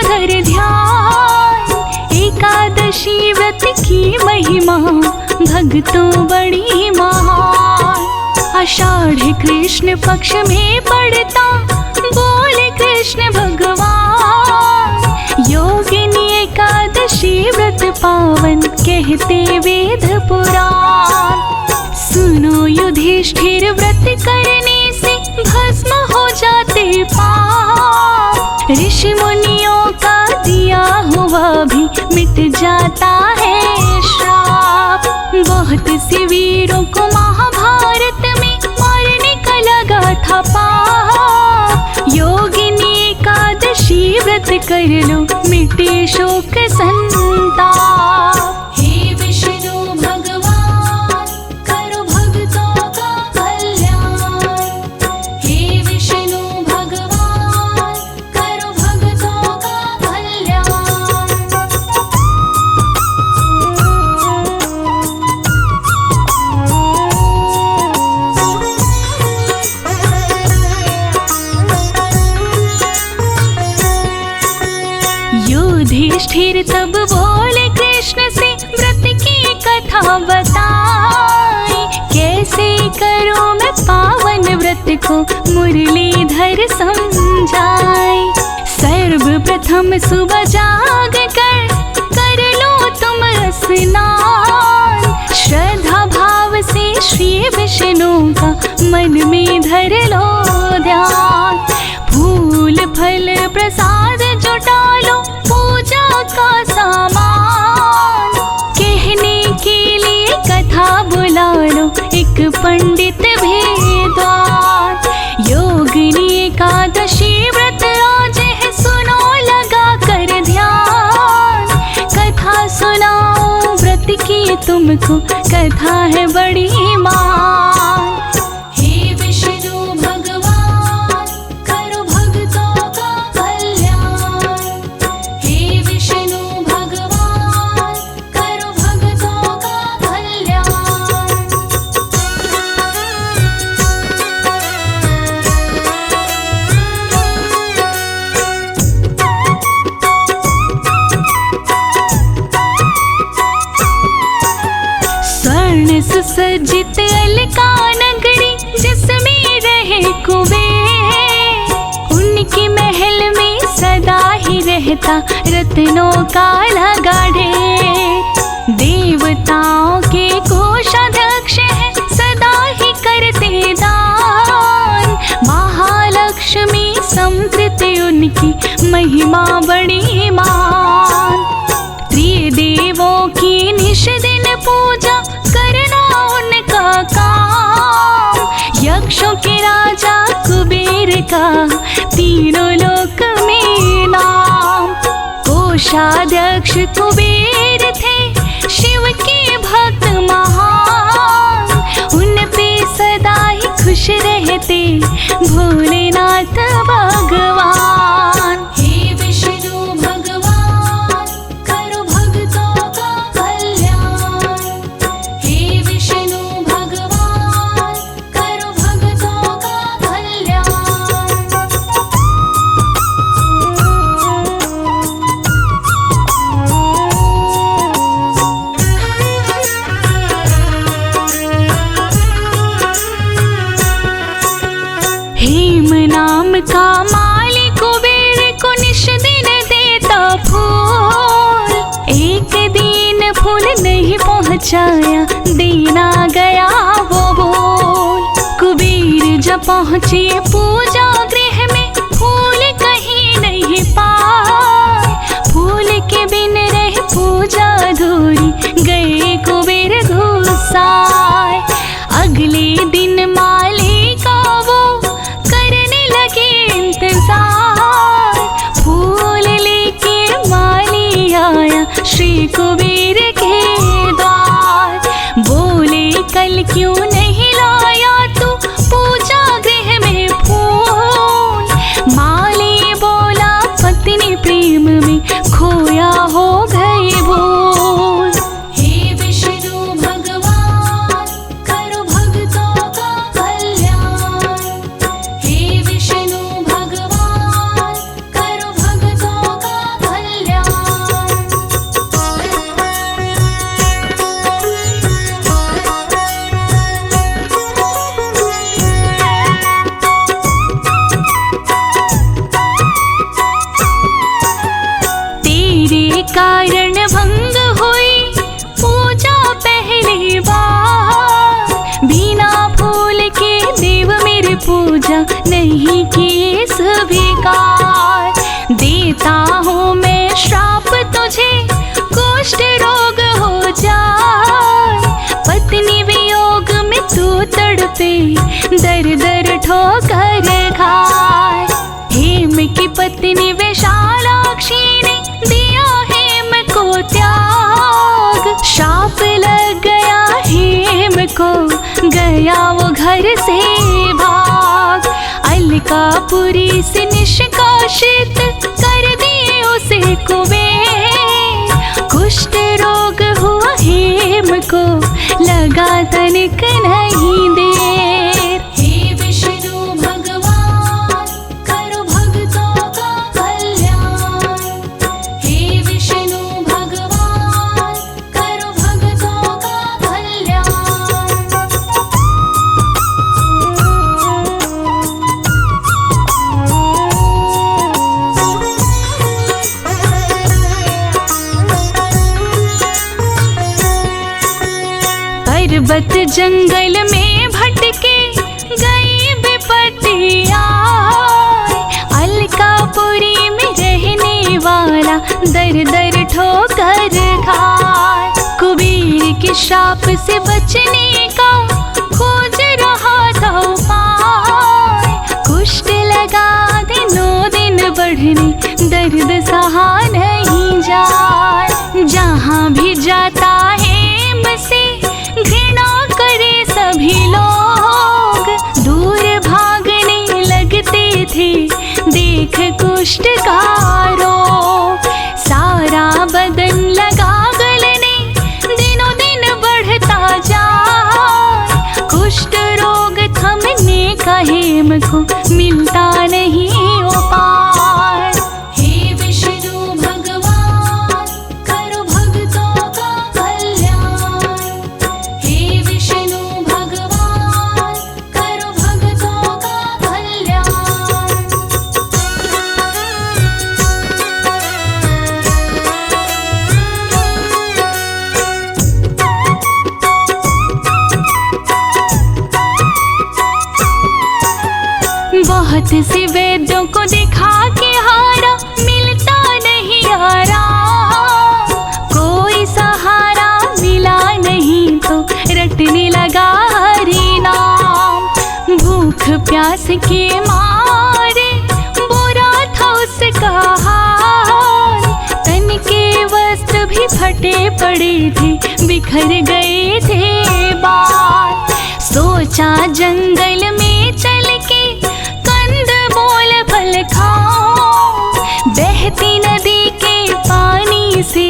धर ध्यान, एकादशी व्रत की महिमा भक्तों बड़ी महान। आषाढ़ कृष्ण पक्ष में पड़ता बोले कृष्ण भगवान, योगिनी एकादशी व्रत पावन कहते वेद पुराण। सुनो युधिष्ठिर व्रत करने से भस्म हो जाते पाप, ऋषि मुनियों का दिया हुआ भी मिट जाता है श्राप। बहुत से वीरों को महाभारत में मारने का लगा था पाप, योगिनी एकादशी व्रत कर लो मिटे शोक संताप। हे विष्णु भगवान करो भक्तों का कल्याण, हे विष्णु भगवान करो भक्तों का कल्याण। युधिष्ठिर तब बोले कृष्ण से व्रत की कथा बताई, कैसे करूं मैं पावन व्रत को मुरलीधर समझाई। सर्वप्रथम सुबह जाग कर लो तुम स्नान, श्रद्धा भाव से श्री विष्णु का मन में धर लो ध्यान। फूल फल प्रसाद जुटा लो पूजा का सामान, कहने के लिए कथा बुला लो एक पंडित भेदवान। योगिनी एकादशी व्रत आज है सुनो लगा कर ध्यान, कथा सुनाओ व्रत की तुमको कथा है बड़ी मान। हे विष्णु भगवान करो भक्तों का कल्याण, हे विष्णु भगवान करो भक्तों का कल्याण। स्वर्ण सुसज्जित अलका नगरी जिसमें रहे कुबेर, उनके महल में सदा ही रहता रत्नों का लगा ढेर। देवताओं के कोषाध्यक्ष है सदा ही करते दान, महालक्ष्मी संतृप्ति उनकी महिमा बड़ी मान। त्रिदेवों की निश दिन पूजा करना उनका काम, यक्षों के राजा कुबेर का तीनों लोक में नाम। कोषाध्यक्ष कुबेर थे शिव के भक्त महान, उन पे सदा ही खुश रहते भोलेनाथ भगवान। हे विष्णु भगवान करो भक्तों का कल्याण, हे विष्णु भगवान करो भक्तों का कल्याण। हेम नाम का माली कुबेर को निश दिन देता फूल, एक दिन फूल नहीं पहुंचाया देना गया वो बोल। कुबेर जब पहुंचे पूजा गृह में फूल कहीं नहीं पाए, फूल के बिन रह पूजा अधूरी गए कुबेर गुस्साए। अगले दिन माली का वो करने लगे इंतजार, फूल लेके माली आया श्री कुबेर के द्वार। बोले कल क्यों नहीं लाया तू पूजा गृह में फूल, माली बोला पत्नी प्रेम में खोया हो गए भूल। हे विष्णु भगवान करो भक्तों का कल्याण, हे विष्णु भगवान करो भक्तों का निर्विकार। देता हूँ मैं श्राप तुझे, कुष्ठ रोग हो जाए। पत्नी वियोग में तू तड़पे, दर दर ठोकर खाए। हेम की पत्नी वैशालाक्षी ने दिया हेम को त्याग। शाप लग गया हेम को, गया वो घर से भाग। अलकापुरी से निष्कासित कर दिए उसे कुबेर। कुष्ठ रोग हुआ हेम को, लगा तनिक नहीं देर। हे विष्णु भगवान करो भक्तों का कल्याण। हे विष्णु भगवान करो भक्तों का कल्याण। पर्वत जंगल में भटके गई विपत्तियाँ। अलकापुरी में रहने वाला दर दर ठोकर खाए। कुबेर के शाप से बचने का खोज रहा था उपाय। कुष्ठ लगा दिनों दिन बढ़ने, दर्द सहा नहीं जाए। जहाँ भी जाता हेम से घृणा करे सभी लोग। दूर भागने लगते थे देख कुष्ठ का रोग। सारा बदन लगा गलने, दिनों दिन बढ़ता जाए। कुष्ठ रोग थमने का हेम को मिलता नहीं उपाय। हे विष्णु भगवान करो भक्तों का कल्याण। हे विष्णु भगवान करो भक्तों का कल्याण। बहुत से वैद्यों को दिखा के हारा, मिलता नहीं आराम। कोई सहारा मिला नहीं तो रटने लगा हरि नाम। भूख प्यास के मारे बुरा था उसका हाल। तन के वस्त्र भी फटे पड़े थे, बिखर गए थे बाल। सोचा जंगल में चल के कंदमूल फल खाऊं। बहती नदी के पानी से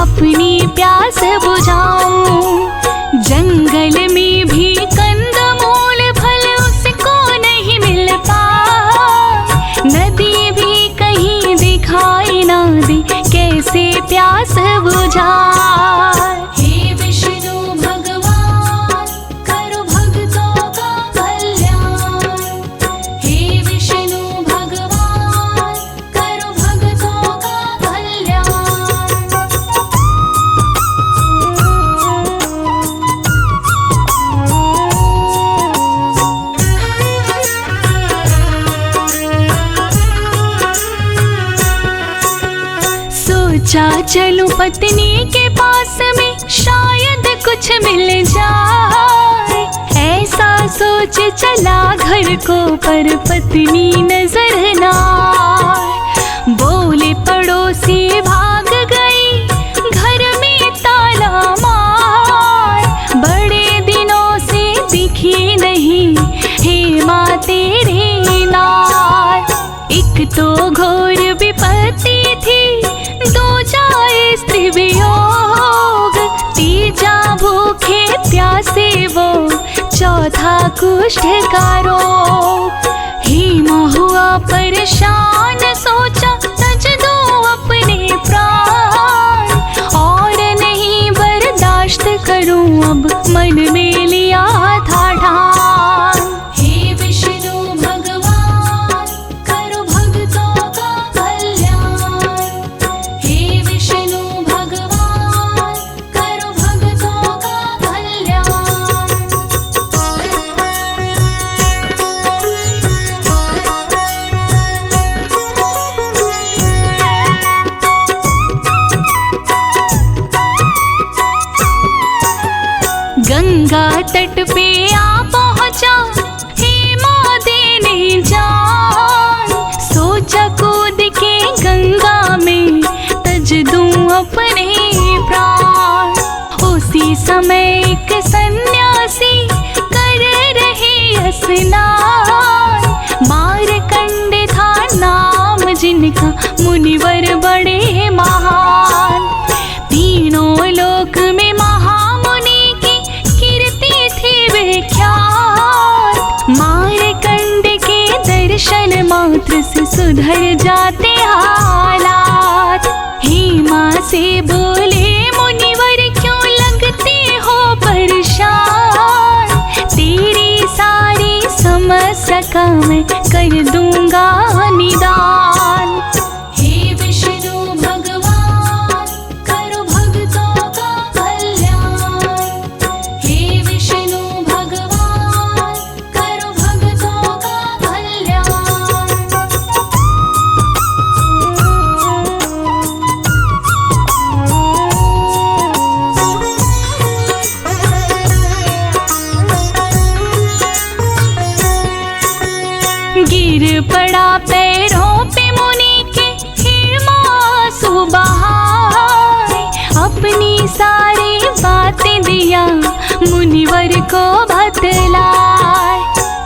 अपनी प्यास बुझाऊं। जंगल में भी कंदमूल फल उसको नहीं मिल पाए। नदी भी कहीं दिखाई ना दे, कैसे प्यास बुझाए। हे विष्णु भगवान करो भक्तों का कल्याण। हे विष्णु भगवान करो भक्तों का कल्याण। सोचा चलूं पत्नी के पास में, शायद कुछ मिल जाए। ऐसा सोच चला घर को, पर पत्नी नजर ना आए। बोले पड़ोसी भाग गई, घर में ताला मार। बड़े दिनों से दिखी नहीं हेमा तेरी नार। एक तो घोर विपत्ति थी, दूजा स्त्री वियोग। तीजा भूखे प्यासे वो, चौथा कुष्ठ का रोग। हेमा हुआ परेशान, सोचा तज दो अपने प्राण। और नहीं बर्दाश्त करूं अब, मन में लिया था ठान। हे विष्णु भगवान करो भक्तों का कल्याण। हे विष्णु भगवान करो भक्तों का कल्याण। गंगा तट पे आ पहुँचा, हे माँ देने जान। सोचा कूद के गंगा में तज दूं अपने प्राण। उसी समय एक सन्यासी कर रहे स्नान। मारकंड था नाम जिनका, मुनिवर बड़े महान। तीनों लोक में महामुनि की कीर्ति थी विख्यात। मारकंड के दर्शन मात्र से सुधर जाते हालात। हेमा से बोले मुनिवर क्यों लगते हो परेशान। तेरी सारी समस्या का मैं कर दूंगा निदान। हे विष्णु भगवान करो भक्तों का कल्याण। हे विष्णु भगवान करो भक्तों का कल्याण। गिर पड़ा पैरों पे मुनि के, हेमा सुबहाए। अपनी सारी बातें दिया मुनिवर को बतलाए।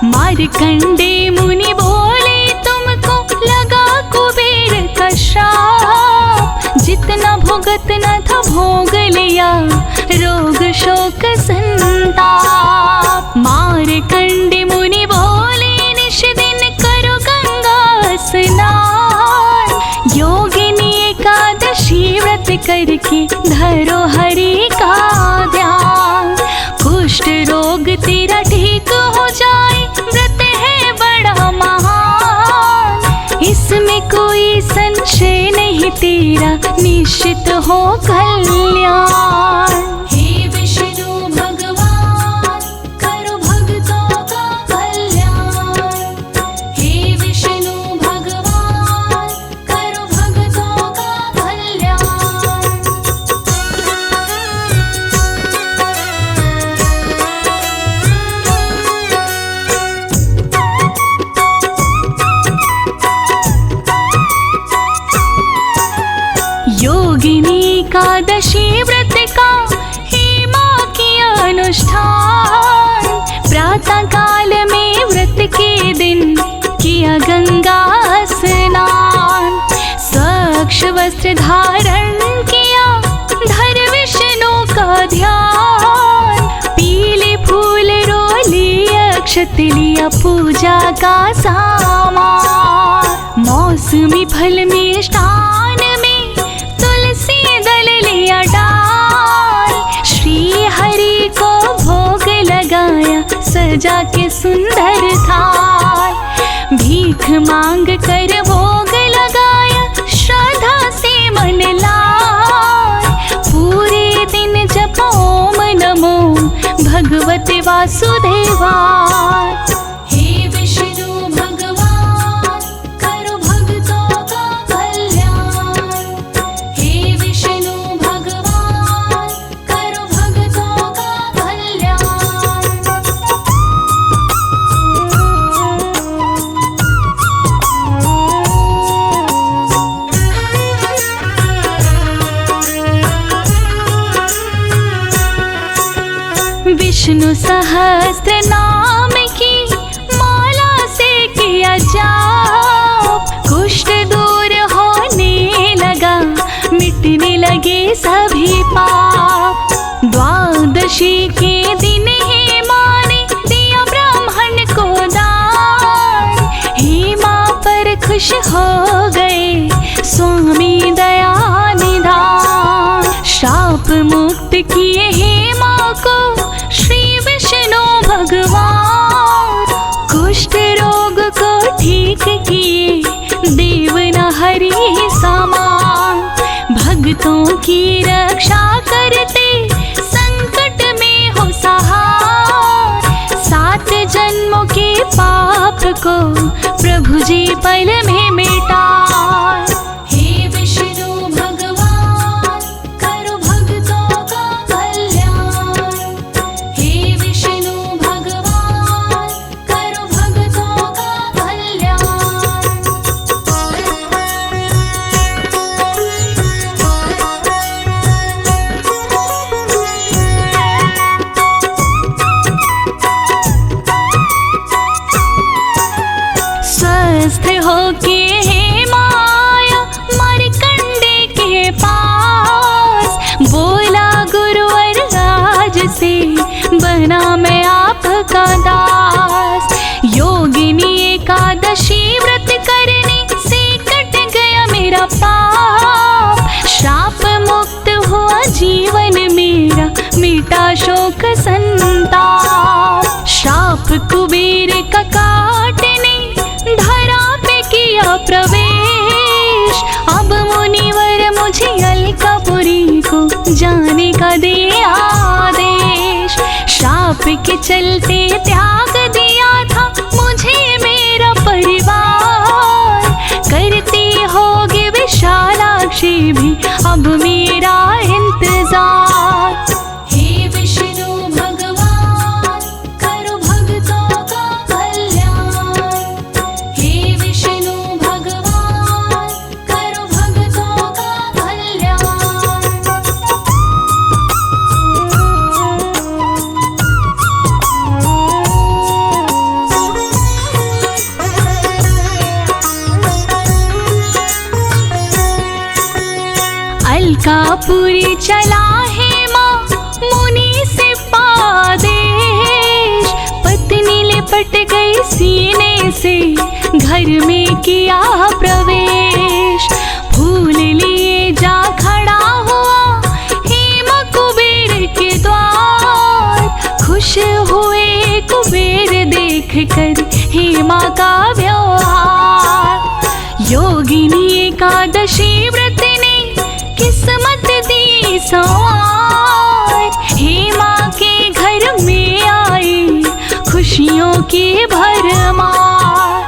मारकंडे मुनि बोले तुमको लगा कुबेर का श्राप। जितना भुगतना था भोग लिया, रोग शोक संताप। मारकंडे मुनि बोले निश दिन करो गंगा स्नान। योगिनी एकादशी व्रत करके धरो हरि का ध्यान। कुष्ठ रोग तेरा ठीक हो जाए, व्रत है बड़ा महान। इसमें कोई संशय नहीं, तेरा निश्चित हो कल्याण। हे विष्णु भगवान करो भक्तों का कल्याण। हे विष्णु भगवान करो भक्तों का कल्याण। योगिनी एकादशी व्रत का हेमा किया अनुष्ठान। प्रातः काल में व्रत के दिन किया गंगा स्नान। स्वच्छ वस्त्र धारण किया, धर विष्णु का ध्यान। पीले फूल रोली अक्षत लिया, पूजा का सामान। मौसमी फल मिष्टान में तुलसी दल लिया डाल। श्री हरि को भोग लगाया, सजा के सुंदर थाल। भीख मांग कर भोग लगाया, श्रद्धा से मन लाए। पूरे दिन जप ओम नमो भगवते वासुदेवाय। हे विष्णु भगवान करो भक्तों का कल्याण। हे विष्णु भगवान करो भक्तों का कल्याण। विष्णु सहस्त्र नाम की माला से किया जाप। कुष्ठ दूर होने लगा, मिटने लगे सभी पाप। द्वादशी के दिन हेमा ने दिया ब्राह्मण को दान। हेमा पर खुश हो गए स्वामी दया निधान। शाप मुक्त किए हेमा को श्री विष्णु भगवान। कुष्ठ रोग को ठीक किए, देव न हरि समान। भक्तों की रक्षा करते, संकट में हो सहाय। 7 जन्मों के पाप को प्रभु जी पल में मिटाए। हे विष्णु भगवान करो भक्तों का कल्याण। हे होके हे माया मारकंडे के पास, बोला गुरुवर आज से बना मैं आपका दास। योगिनी एकादशी व्रत करने से कट गया मेरा पाप, शाप मुक्त हुआ जीवन मेरा, मिटा शोक संताप। शाप कुबेर का काटने धरा पे किया प्रवेश, अब मुनिवर मुझे अलकापुरी को जाने का दे आदेश। शाप के चलते त्याग दिया था मुझे मेरा परिवार, करती होगी विशालाक्षी भी अब मेरा इंतजार। हे विष्णु भगवान करो भक्तों का कल्याण, हे विष्णु भगवान करो भक्तों का कल्याण। अलकापुरी चला है माँ मुनि से पादेश, पत्नी लिपट गई सीने से घर में किया प्रवेश। फूल लिए जा खड़ा हुआ हेमा कुबेर के द्वार, खुश हुए कुबेर देख कर हेमा का व्यवहार। योगिनी एकादशी व्रत ने किस्मत दी सवार, हेमा के घर में आई खुशियों की भरमार।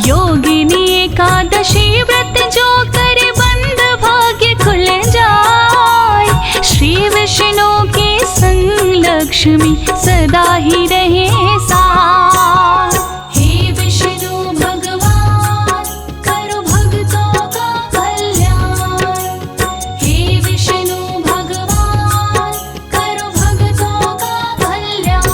योगिनी एकादशी व्रत जो कर बंद भाग्य खुल जाए, श्री विष्णु के संग लक्ष्मी सदा ही रहे साथ। हे विष्णु भगवान करो भक्तों का कल्याण, हे विष्णु भगवान करो भक्तों का कल्याण।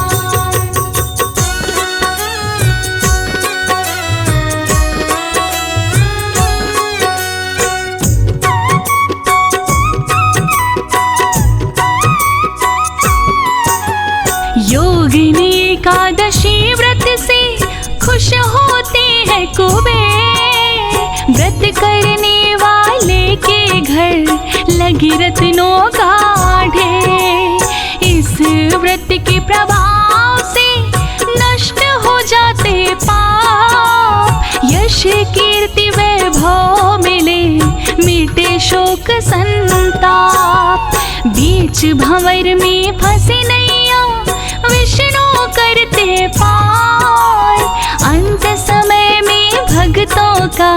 योगिनी एकादशी व्रत से खुश होते हैं कुबेर, व्रत करने वाले के घर लगी रत्नों का ढेर। इस व्रत के प्रभाव से नष्ट हो जाते पाप, यश कीर्ति वैभव मिले मिटे शोक संताप। बीच भंवर में फंसे नैया विष्णु करते पार, अंत समय में भक्तों का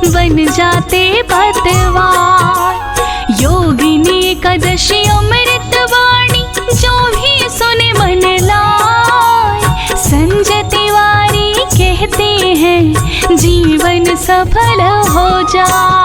बन जाते पतवार। योगिनी एकादशी अमृत वाणी जो भी सुने मन लाए, संजय तिवारी कहते हैं जीवन सफल हो जाए।